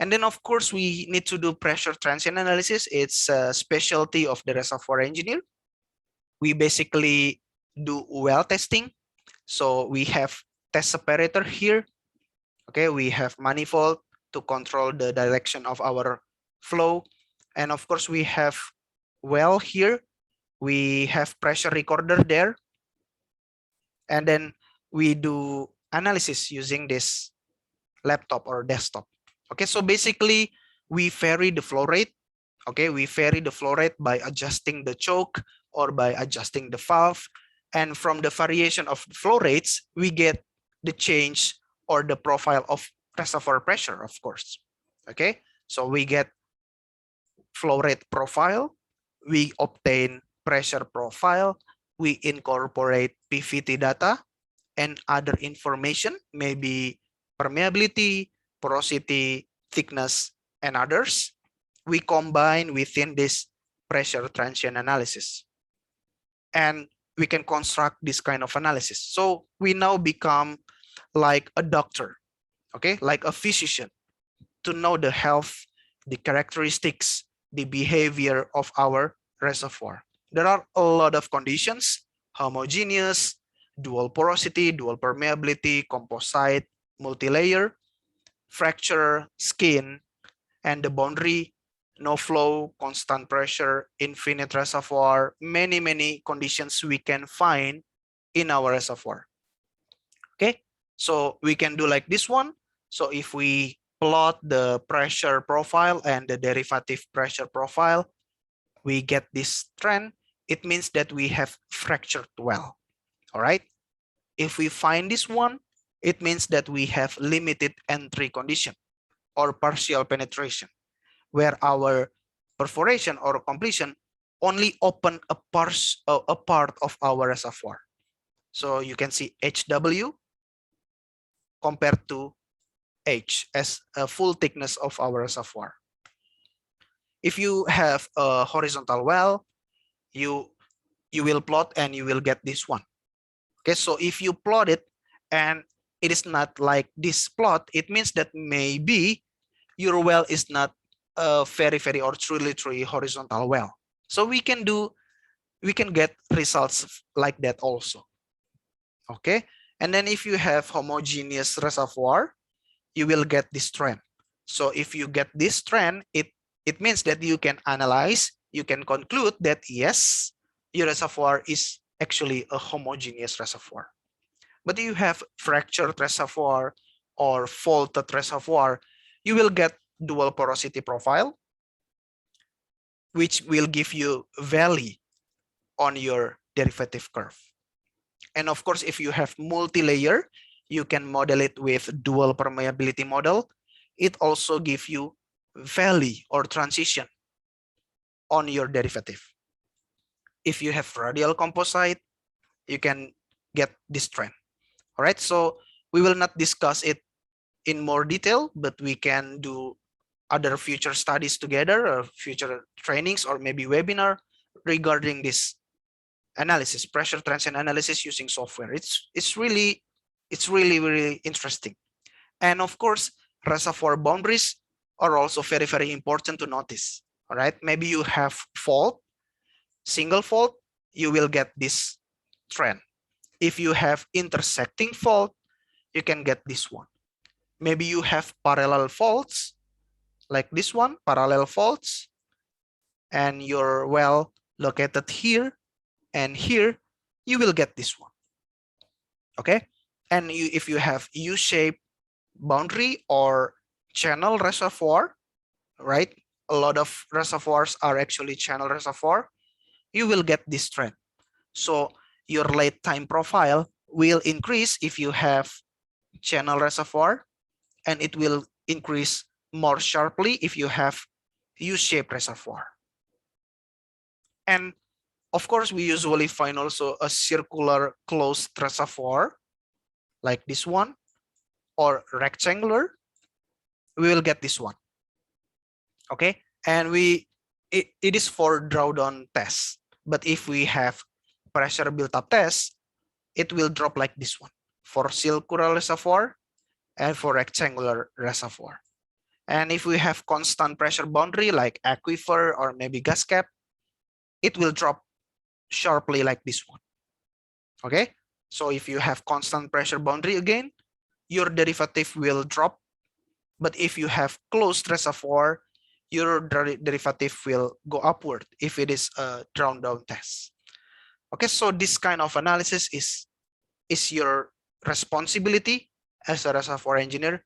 And then of course we need to do pressure transient analysis. It's a specialty of the reservoir engineer. We basically do well testing. So we have test separator here. Okay, we have manifold to control the direction of our flow. And of course we have well here. We have pressure recorder there. And then we do analysis using this laptop or desktop. Okay, so basically we vary the flow rate. Okay, we vary the flow rate by adjusting the choke or by adjusting the valve. And from the variation of flow rates, we get the change or the profile of reservoir pressure, of course. Okay, so we get flow rate profile, we obtain pressure profile, we incorporate PVT data and other information, maybe permeability, porosity, thickness, and others. We combine within this pressure transient analysis. And we can construct this kind of analysis. So we now become like a doctor, okay, like a physician, to know the health, the characteristics, the behavior of our reservoir. There are a lot of conditions: homogeneous, dual porosity, dual permeability, composite, multi-layer, fracture, skin, and the boundary, no flow, constant pressure, infinite reservoir, many conditions we can find in our reservoir. Okay, so we can do like this one. So if we plot the pressure profile and the derivative pressure profile, we get this trend. It means that we have fractured well. All right. If we find this one, it means that we have limited entry condition or partial penetration, where our perforation or completion only open a part of our reservoir. So you can see HW compared to H as a full thickness of our reservoir. If you have a horizontal well, you will plot and you will get this one. Okay, so if you plot it and it is not like this plot, it means that maybe your well is not a very or truly horizontal well. So we can get results like that also. Okay, and then if you have homogeneous reservoir, you will get this trend. So if you get this trend, it means that you can analyze, you can conclude that yes, your reservoir is actually a homogeneous reservoir. But if you have fractured reservoir or faulted reservoir, you will get dual porosity profile, which will give you valley on your derivative curve. And of course, if you have multi-layer, you can model it with dual permeability model. It also gives you valley or transition on your derivative. If you have radial composite, you can get this trend. All right, so we will not discuss it in more detail, but we can do other future studies together or future trainings or maybe webinar regarding this analysis, pressure transient analysis using software. It's really interesting. And of course, reservoir boundaries are also very important to notice. All right, maybe you have fault, single fault, you will get this trend. If you have intersecting fault, you can get this one. Maybe you have parallel faults like this one, parallel faults, and your well located here and here, you will get this one. Okay, and if you have U-shaped boundary or channel reservoir, right, a lot of reservoirs are actually channel reservoir, you will get this trend. So your late time profile will increase if you have channel reservoir, and it will increase more sharply if you have U-shaped reservoir. And of course, we usually find also a circular closed reservoir like this one, or rectangular. We will get this one. Okay, and it is for drawdown test. But if we have pressure built-up test, it will drop like this one for circular reservoir and for rectangular reservoir. And if we have constant pressure boundary like aquifer or maybe gas cap, it will drop sharply like this one. Okay, so if you have constant pressure boundary again, your derivative will drop. But if you have closed reservoir, your derivative will go upward if it is a drawn down test. Okay, so this kind of analysis is your responsibility as a reservoir engineer